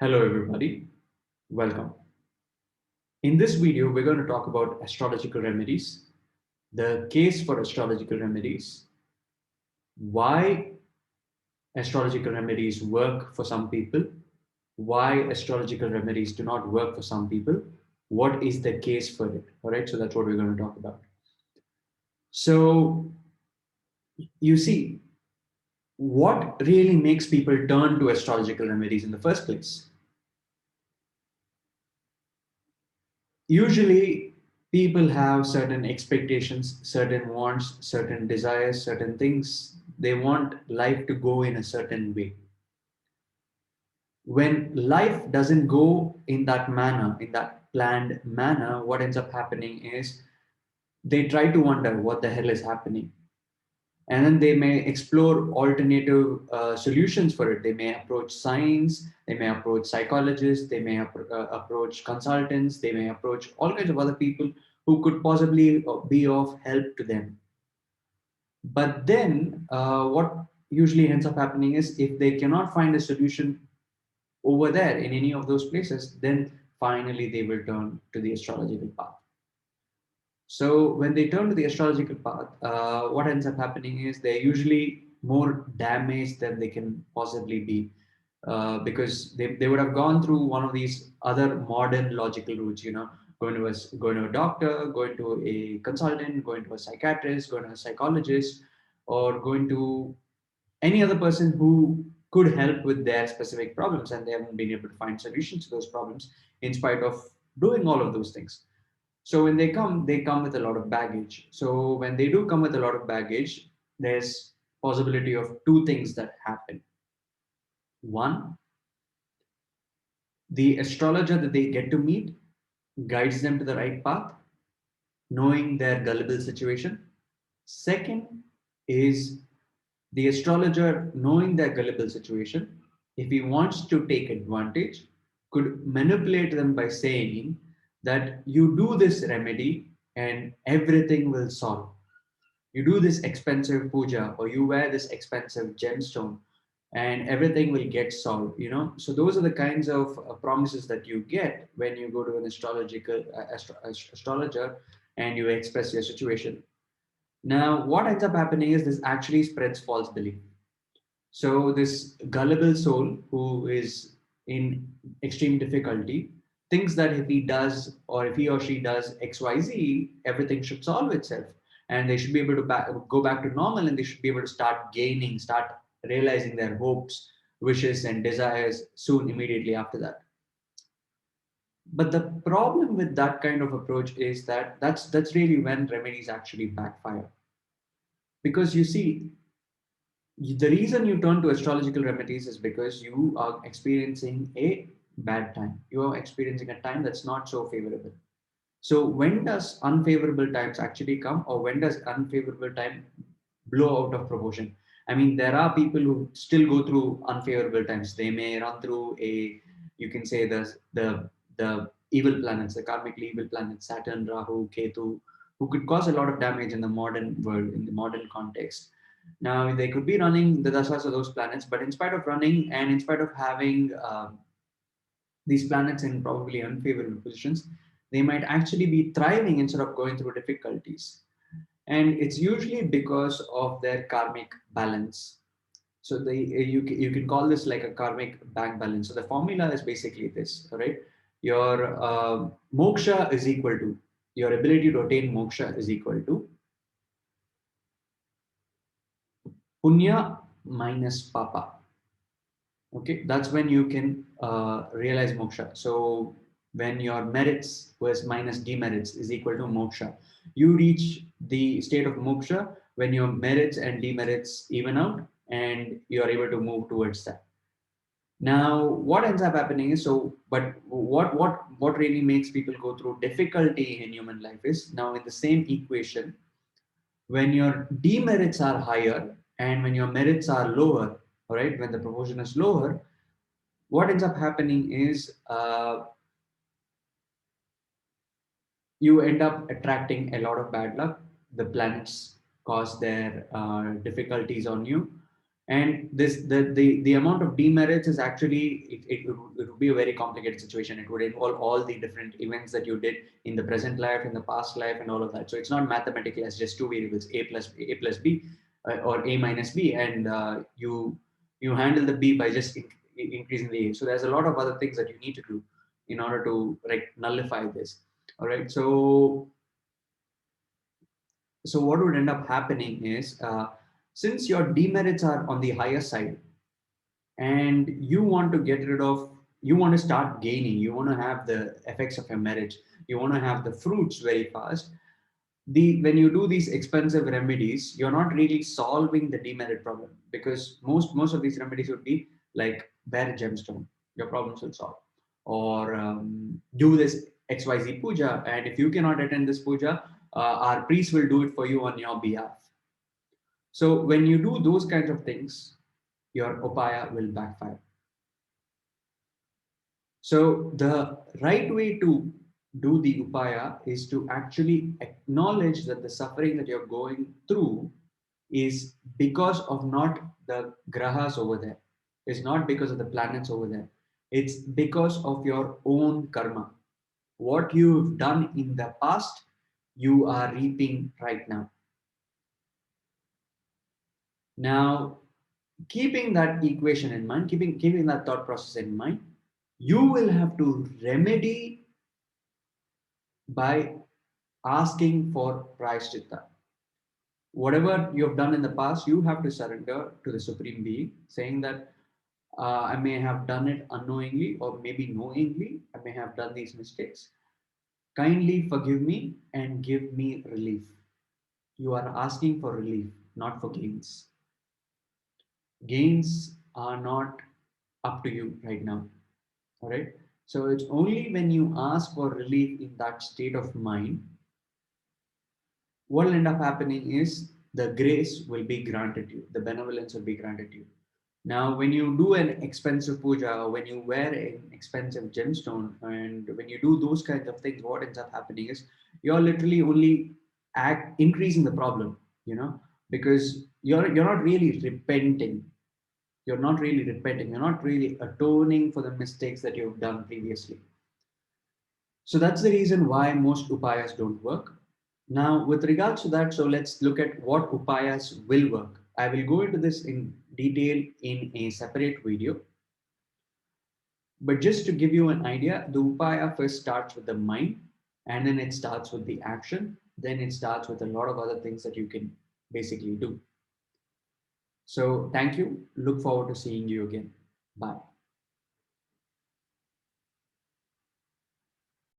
Hello everybody, welcome. In this video, we're going to talk about astrological remedies, the case for astrological remedies, why astrological remedies work for some people, why astrological remedies do not work for some people, what is the case for it. All right, so that's what we're going to talk about. So, you see, what really makes people turn to astrological remedies in the first place? Usually people have certain expectations, certain wants, certain desires, certain things. They want life to go in a certain way. When life doesn't go in that manner, in that planned manner, what ends up happening is they try to wonder what the hell is happening. And then they may explore alternative solutions for it. They may approach science, they may approach psychologists, they may approach consultants, they may approach all kinds of other people who could possibly be of help to them. But then what usually ends up happening is if they cannot find a solution over there in any of those places, then finally they will turn to the astrological path. So when they turn to the astrological path, what ends up happening is they're usually more damaged than they can possibly be, because they would have gone through one of these other modern logical routes, going to a doctor, going to a consultant, going to a psychiatrist, going to a psychologist, or going to any other person who could help with their specific problems, and they haven't been able to find solutions to those problems in spite of doing all of those things. So when they come with a lot of baggage. So when they do come with a lot of baggage, there's possibility of two things that happen. One, the astrologer that they get to meet guides them to the right path, knowing their gullible situation. Second is the astrologer, knowing their gullible situation, if he wants to take advantage, could manipulate them by saying that you do this remedy and everything will solve. You do this expensive puja or you wear this expensive gemstone and everything will get solved, so those are the kinds of promises that you get when you go to an astrologer and you express your situation. Now what ends up happening is this actually spreads false belief. So this gullible soul who is in extreme difficulty thinks that if he does or if he or she does XYZ, everything should solve itself. And they should be able to go back to normal and they should be able to start realizing their hopes, wishes, and desires soon, immediately after that. But the problem with that kind of approach is that that's really when remedies actually backfire. Because you see, the reason you turn to astrological remedies is because you are experiencing a bad time. You are experiencing a time that's not so favorable. So when does unfavorable times actually come, or when does unfavorable time blow out of proportion? I mean, there are people who still go through unfavorable times. They may run through you can say the evil planets, the karmically evil planets, Saturn, Rahu, Ketu, who could cause a lot of damage in the modern world, in the modern context. Now, they could be running the dasas of those planets, but in spite of running and in spite of having these planets in probably unfavorable positions, they might actually be thriving instead of going through difficulties. And it's usually because of their karmic balance. So you can call this like a karmic bank balance. So the formula is basically this, all right? Your moksha is equal to, your ability to attain moksha is equal to punya minus papa. Okay, that's when you can realize moksha. So when your merits was minus demerits is equal to moksha, you reach the state of moksha when your merits and demerits even out and you are able to move towards that. Now what ends up happening is, but what really makes people go through difficulty in human life is, now in the same equation, when your demerits are higher and when your merits are lower, all right, when the proportion is lower, what ends up happening is you end up attracting a lot of bad luck. The planets cause their difficulties on you. And this the amount of demerits is actually it would be a very complicated situation. It would involve all the different events that you did in the present life, in the past life, and all of that. So it's not mathematical as just two variables, a plus b, or a minus b, and you handle the b by just increasing the a. So there's a lot of other things that you need to do in order to like nullify this. All right. So what would end up happening is, since your demerits are on the higher side, and you want to get rid of, you want to start gaining, you want to have the effects of your marriage, you want to have the fruits very fast. When you do these expensive remedies, you're not really solving the demerit problem, because most of these remedies would be like wear a gemstone, your problems will solve, or do this XYZ puja, and if you cannot attend this puja, our priest will do it for you on your behalf. So when you do those kinds of things, your upaya will backfire. So the right way to do the upaya is to actually acknowledge that the suffering that you're going through is because of not the grahas over there. It's not because of the planets over there. It's because of your own karma. What you've done in the past, you are reaping right now. Now, keeping that equation in mind, keeping that thought process in mind, you will have to remedy by asking for prayaschitta. Whatever you have done in the past, you have to surrender to the Supreme Being, saying that I may have done it unknowingly or maybe knowingly. I may have done these mistakes. Kindly forgive me and give me relief. You are asking for relief, not for gains. Gains are not up to you right now. All right. So it's only when you ask for relief in that state of mind, what will end up happening is the grace will be granted you, the benevolence will be granted you. Now, when you do an expensive puja, or when you wear an expensive gemstone, and when you do those kinds of things, what ends up happening is you're literally only increasing the problem, because you're not really repenting. You're not really repenting. You're not really atoning for the mistakes that you've done previously. So that's the reason why most upayas don't work. Now, with regards to that, so let's look at what upayas will work. I will go into this in detail in a separate video. But just to give you an idea, the upaya first starts with the mind, and then it starts with the action. Then it starts with a lot of other things that you can basically do. So thank you. Look forward to seeing you again. Bye.